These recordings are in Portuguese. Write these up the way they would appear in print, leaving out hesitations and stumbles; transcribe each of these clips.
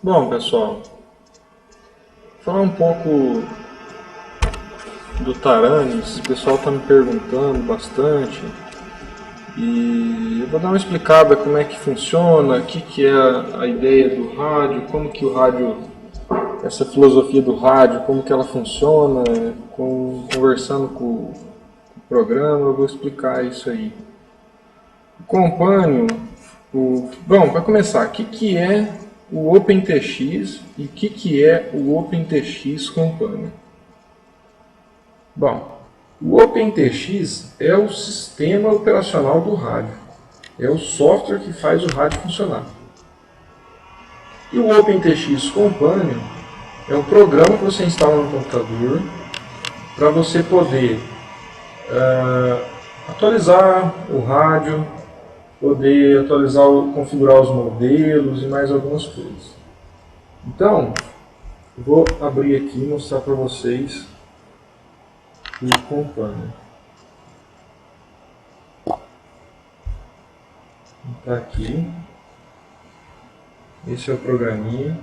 Bom, pessoal, falar um pouco do Taranis. O pessoal está me perguntando bastante e eu vou dar uma explicada como é que funciona, o que é a ideia do rádio, como que o rádio, essa filosofia do rádio, como que ela funciona, conversando com o programa, eu vou explicar isso aí. O Companion, bom, para começar, o que é o OpenTX e o que é o OpenTX Companion? Bom, o OpenTX é o sistema operacional do rádio, é o software que faz o rádio funcionar. E o OpenTX Companion é um programa que você instala no computador para você poder atualizar o rádio, poder atualizar, configurar os modelos e mais algumas coisas. Então, vou abrir aqui e mostrar para vocês o Companion. Está aqui. Esse é o programinha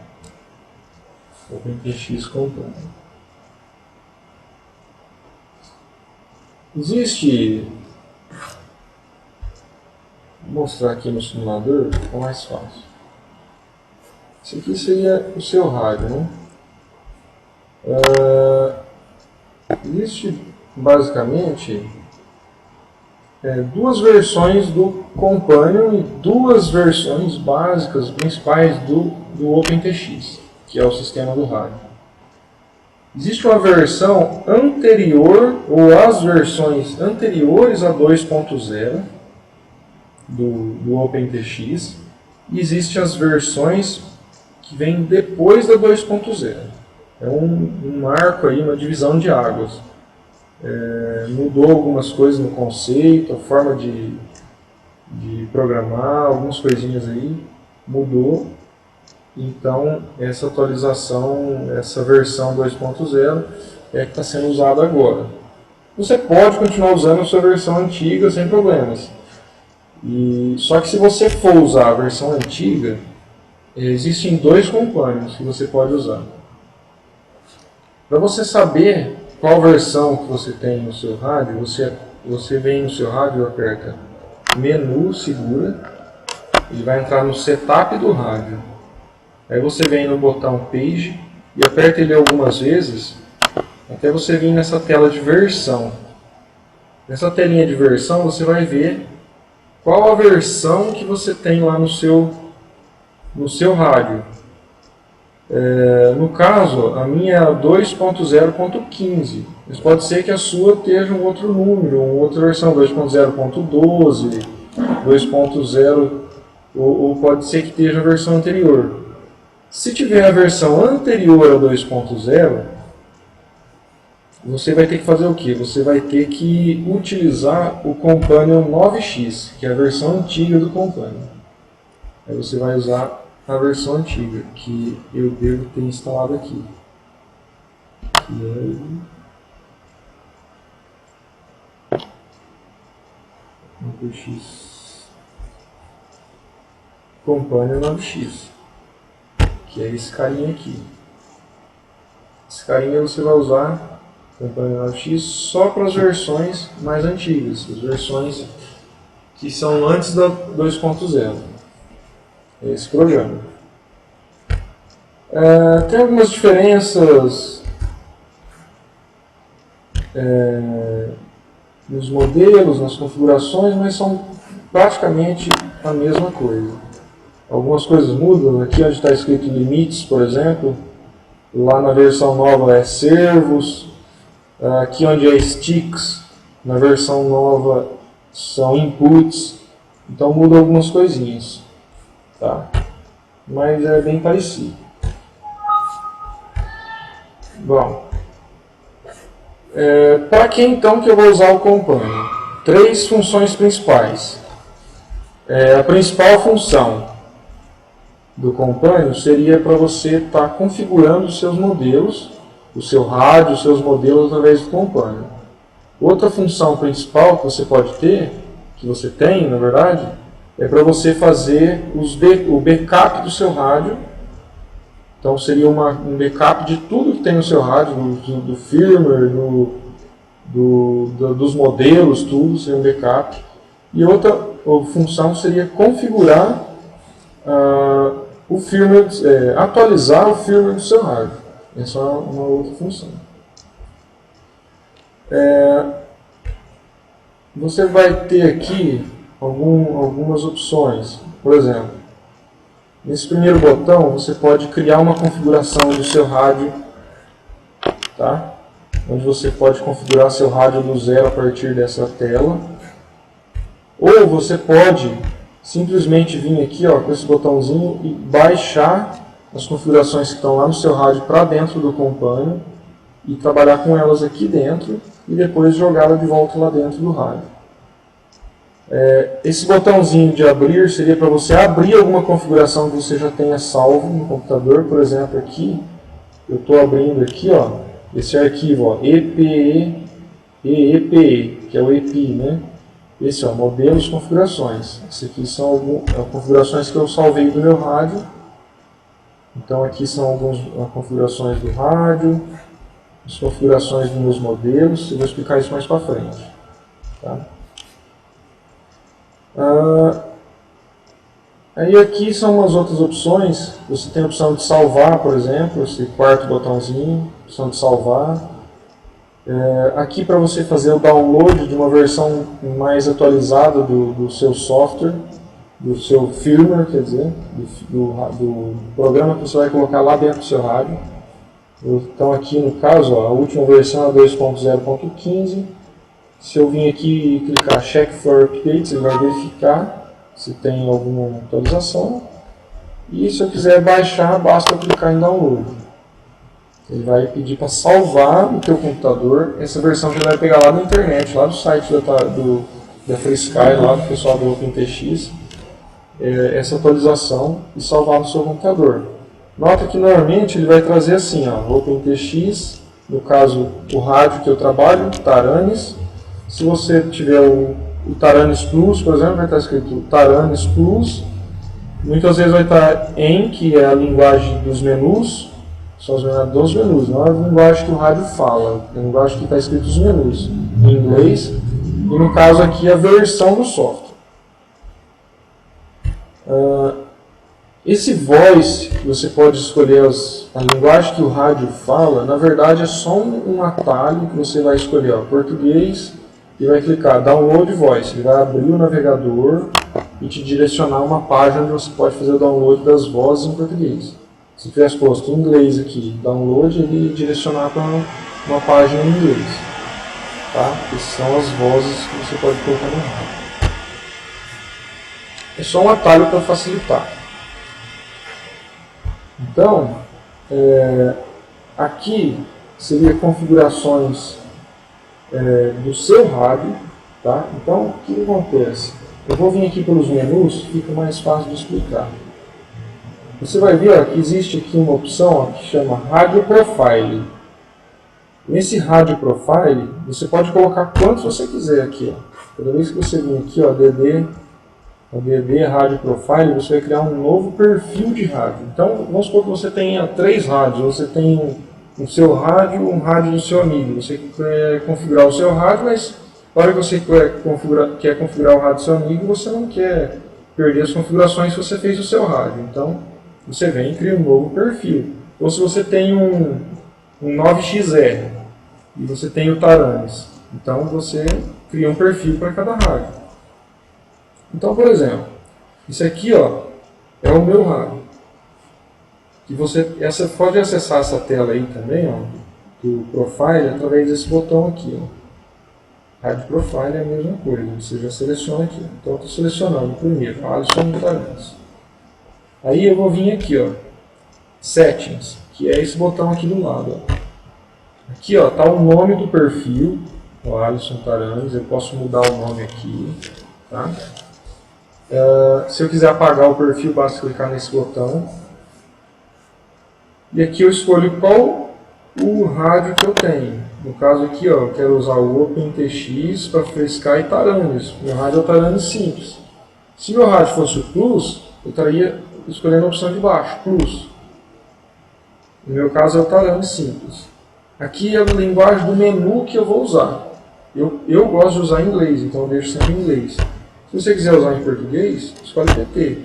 OpenTX Companion. Existe... Vou mostrar aqui no simulador, fica mais fácil. Esse aqui seria o seu rádio, né? Existe basicamente duas versões do Companion e duas versões básicas, principais do OpenTX, que é o sistema do rádio. Existe uma versão anterior, ou as versões anteriores a 2.0 do OpenTX, e existem as versões que vêm depois da 2.0. É um marco aí, uma divisão de águas. Mudou algumas coisas no conceito, a forma de programar, algumas coisinhas aí mudou. Então, essa atualização, essa versão 2.0 é que está sendo usada agora. Você pode continuar usando a sua versão antiga sem problemas. Só que se você for usar a versão antiga, existem dois Companions que você pode usar. Para você saber qual versão que você tem no seu rádio, você vem no seu rádio e aperta menu, segura, ele vai entrar no setup do rádio. Aí você vem no botão Page e aperta ele algumas vezes até você vir nessa tela de versão. Nessa telinha de versão você vai ver qual a versão que você tem lá no seu rádio. No caso, a minha é 2.0.15, mas pode ser que a sua esteja um outro número, uma outra versão, 2.0.12, 2.0, ou pode ser que esteja a versão anterior. Se tiver a versão anterior a 2.0, você vai ter que fazer o quê? Você vai ter que utilizar o Companion 9X, que é a versão antiga do Companion. Aí você vai usar a versão antiga, que eu devo ter instalado aqui. Companion 9X, que é esse carinha aqui. Esse carinha você vai usar Companion 9X só para as versões mais antigas, as versões que são antes da 2.0. Esse programa. Tem algumas diferenças nos modelos, nas configurações, mas são praticamente a mesma coisa. Algumas coisas mudam. Aqui onde está escrito limites, por exemplo, lá na versão nova é servos. Aqui onde é sticks, na versão nova são inputs. Então muda algumas coisinhas. Tá? Mas é bem parecido. Bom, para que então que eu vou usar o Companion? Três funções principais. A principal função do Companion seria para você estar configurando os seus modelos, o seu rádio, os seus modelos através do Companion. Outra função principal que você pode ter, que você tem na verdade, é para você fazer o backup do seu rádio Então seria um backup de tudo que tem no seu rádio, do firmware, dos modelos, tudo seria um backup. E outra função seria configurar o firmware, atualizar o firmware do seu rádio. Essa é uma outra função. Você vai ter aqui algumas opções. Por exemplo, nesse primeiro botão você pode criar uma configuração do seu rádio, tá? Onde você pode configurar seu rádio do zero a partir dessa tela. Ou você pode simplesmente vir aqui, ó, com esse botãozinho e baixar as configurações que estão lá no seu rádio para dentro do Companion e trabalhar com elas aqui dentro e depois jogá-la de volta lá dentro do rádio. Esse botãozinho de abrir seria para você abrir alguma configuração que você já tenha salvo no computador. Por exemplo, aqui eu estou abrindo aqui, ó, esse arquivo, ó, EEPE, que é o EPI, né? Esse é o modelos configurações. Esse aqui são configurações que eu salvei do meu rádio. Então aqui são algumas configurações do rádio, as configurações dos meus modelos. Eu vou explicar isso mais para frente. Tá? Aí aqui são umas outras opções. Você tem a opção de salvar, por exemplo, esse quarto botãozinho, opção de salvar. Aqui para você fazer o download de uma versão mais atualizada do seu software, do seu firmware, quer dizer, do programa que você vai colocar lá dentro do seu rádio. Então aqui no caso, ó, a última versão é 2.0.15. Se eu vir aqui e clicar Check for Updates, ele vai verificar se tem alguma atualização. E se eu quiser baixar, basta eu clicar em Download. Ele vai pedir para salvar no teu computador essa versão que ele vai pegar lá na internet, lá do site da FreeSky, lá do pessoal do OpenTX, essa atualização e salvar no seu computador. Nota que normalmente ele vai trazer assim, ó, OpenTX, no caso o rádio que eu trabalho, Taranis. Se você tiver o Taranis Plus, por exemplo, vai estar escrito Taranis Plus. Muitas vezes vai estar em, que é a linguagem dos menus, são os menus dos menus, não é a linguagem que o rádio fala, é a linguagem que está escrito os menus, em inglês, e no caso aqui a versão do software. Esse voice, você pode escolher a linguagem que o rádio fala, na verdade é só um atalho que você vai escolher, ó, português, e vai clicar Download Voice. Ele vai abrir o navegador e te direcionar uma página onde você pode fazer o download das vozes em português. Se tivesse posto em inglês aqui, download, ele direcionar para uma página em inglês. Tá? Essas são as vozes que você pode colocar no rádio. É só um atalho para facilitar. Então, aqui seria configurações do seu rádio, tá? Então, o que acontece? Eu vou vir aqui pelos menus, fica mais fácil de explicar. Você vai ver, ó, que existe aqui uma opção, ó, que chama Radio Profile. Nesse Radio Profile, você pode colocar quantos você quiser aqui. Ó. Toda vez que você vir aqui, ó, DD Radio Profile, você vai criar um novo perfil de rádio. Então, vamos supor que você tenha 3 rádios. Você tem o seu rádio, um rádio do seu amigo. Você quer configurar o seu rádio, mas na hora que você quer configurar o rádio do seu amigo, você não quer perder as configurações que você fez do seu rádio. Então, você vem e cria um novo perfil. Ou se você tem um 9XR e você tem o Taranis, então você cria um perfil para cada rádio. Então, por exemplo, isso aqui, ó, é o meu rádio. E você pode acessar essa tela aí também, ó, do Profile, através desse botão aqui. Ó. Rádio Profile é a mesma coisa, você já seleciona aqui. Então, eu estou selecionando primeiro, Alisson Taranis. Aí eu vou vir aqui, ó, Settings, que é esse botão aqui do lado. Ó. Aqui está o nome do perfil, o Alisson Taranis. Eu posso mudar o nome aqui. Tá? Se eu quiser apagar o perfil, basta clicar nesse botão. E aqui eu escolho qual o rádio que eu tenho. No caso aqui, ó, eu quero usar o OpenTX para FreeSky e Taranis. Meu rádio é o Taranis simples. Se meu rádio fosse o Plus, eu estaria escolhendo a opção de baixo, Plus. No meu caso é o Tarame simples. Aqui é a linguagem do menu que eu vou usar. Eu gosto de usar em inglês, então eu deixo sempre em inglês. Se você quiser usar em português, escolhe PT.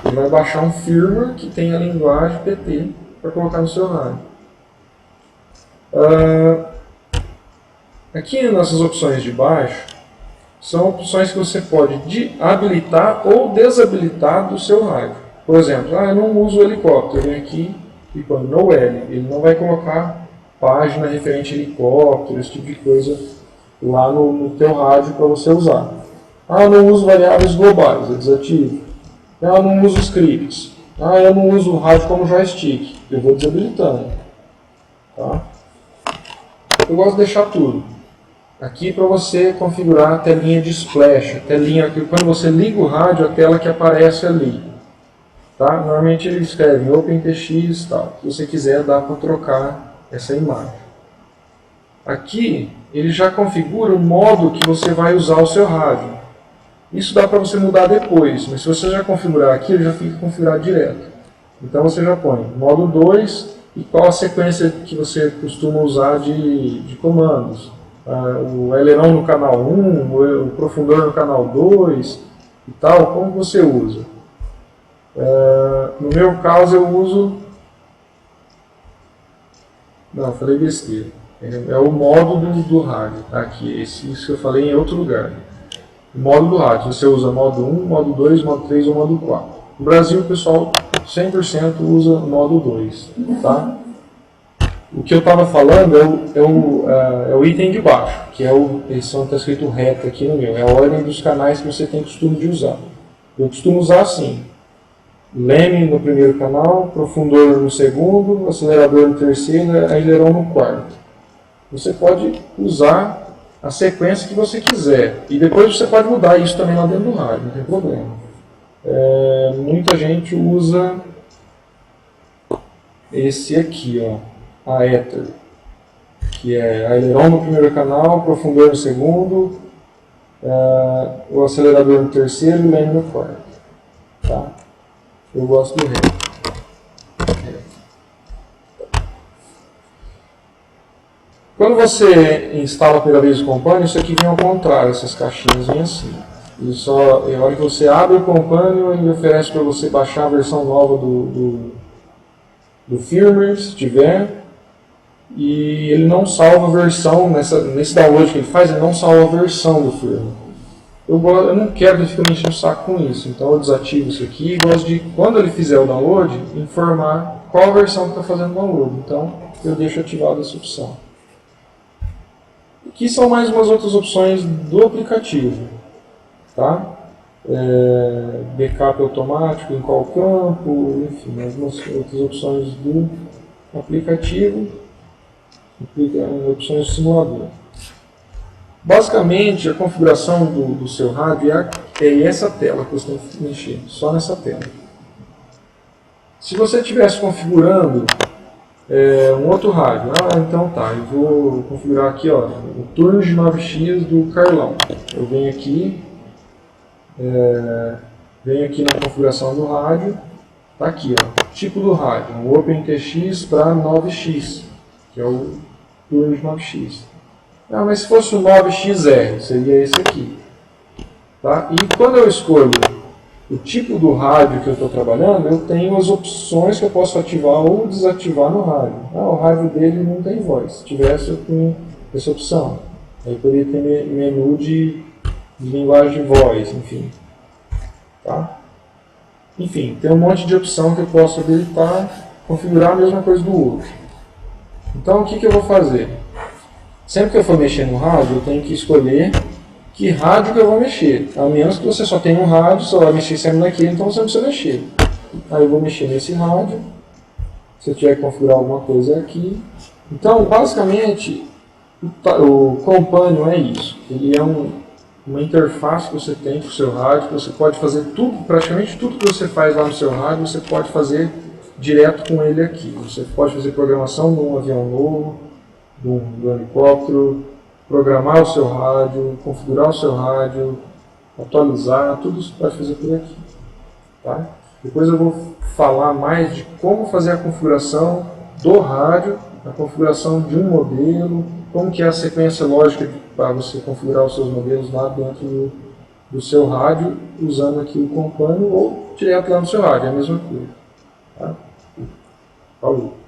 Ele vai baixar um firmware que tem a linguagem PT para colocar no seu rádio. Aqui nessas opções de baixo, são opções que você pode habilitar ou desabilitar do seu rádio. Por exemplo, eu não uso o helicóptero, eu venho aqui e põe no L. Ele não vai colocar página referente a helicóptero, esse tipo de coisa lá no teu rádio para você usar. Eu não uso variáveis globais, eu desativo. Eu não uso scripts. Eu não uso o rádio como joystick, eu vou desabilitando. Tá? Eu gosto de deixar tudo. Aqui para você configurar a telinha de splash, a telinha que quando você liga o rádio, a tela que aparece ali. Tá? Normalmente ele escreve OpenTX e tal. Se você quiser, dá para trocar essa imagem. Aqui ele já configura o modo que você vai usar o seu rádio. Isso dá para você mudar depois, mas se você já configurar aqui, ele já fica configurado direto. Então você já põe modo 2 e qual a sequência que você costuma usar de comandos. O aileron no canal 1, o profundor no canal 2 e tal, como você usa. No meu caso eu uso... Não, falei besteira. É o modo do rádio. Tá aqui, isso que eu falei em outro lugar. O modo do rádio, você usa modo 1, modo 2, modo 3 ou modo 4. No Brasil o pessoal 100% usa modo 2. Tá? O que eu estava falando é o item de baixo, que está escrito reto aqui no meu. É a ordem dos canais que você tem costume de usar. Eu costumo usar assim. Leme no primeiro canal, profundor no segundo, acelerador no terceiro, aileron no quarto. Você pode usar a sequência que você quiser. E depois você pode mudar isso também lá dentro do rádio, não tem problema. Muita gente usa esse aqui, a Ether, que é aileron no primeiro canal, profundor no segundo, o acelerador no terceiro e o leme no quarto. Tá? Eu gosto do reto. Quando você instala a primeira vez o Companion, isso aqui vem ao contrário, essas caixinhas vêm assim. A hora que você abre o Companion, ele oferece para você baixar a versão nova do firmware, se tiver, e ele não salva a versão, nesse download que ele faz, ele não salva a versão do firmware. Eu não quero que ele fique me enchendo o saco com isso, então eu desativo isso aqui e gosto de, quando ele fizer o download, informar qual versão que está fazendo o download. Então eu deixo ativada essa opção. Aqui são mais umas outras opções do aplicativo. Tá? Backup automático em qual campo, enfim, algumas outras opções do aplicativo, opções do simulador. Basicamente, a configuração do seu rádio é essa tela que você tem que mexer, só nessa tela. Se você estivesse configurando um outro rádio, então tá, eu vou configurar aqui o turno de 9x do Carlão. Eu venho aqui na configuração do rádio, tá aqui, tipo do rádio, o OpenTX para 9x, que é o turno de 9x. Mas se fosse o 9XR, seria esse aqui. Tá? E quando eu escolho o tipo do rádio que eu estou trabalhando, eu tenho as opções que eu posso ativar ou desativar no rádio. O rádio dele não tem voz. Se tivesse, eu tenho essa opção. Aí poderia ter menu de linguagem de voz, enfim. Tá? Enfim, tem um monte de opção que eu posso habilitar, configurar a mesma coisa do outro. Então, o que eu vou fazer? Sempre que eu for mexer no rádio, eu tenho que escolher que rádio que eu vou mexer. A menos que você só tenha um rádio, só vai mexer sempre naquele, então você não precisa mexer. Aí eu vou mexer nesse rádio. Se eu tiver que configurar alguma coisa aqui. Então, basicamente, o Companion é isso. Ele é uma interface que você tem com o seu rádio, que você pode fazer tudo, praticamente tudo que você faz lá no seu rádio, você pode fazer direto com ele aqui. Você pode fazer programação de um avião novo, do helicóptero, programar o seu rádio, configurar o seu rádio, atualizar, tudo isso pode fazer por aqui. Tá? Depois eu vou falar mais de como fazer a configuração do rádio, a configuração de um modelo, como que é a sequência lógica para você configurar os seus modelos lá dentro do seu rádio, usando aqui o Companion ou direto lá no seu rádio, é a mesma coisa. Tá? Falou.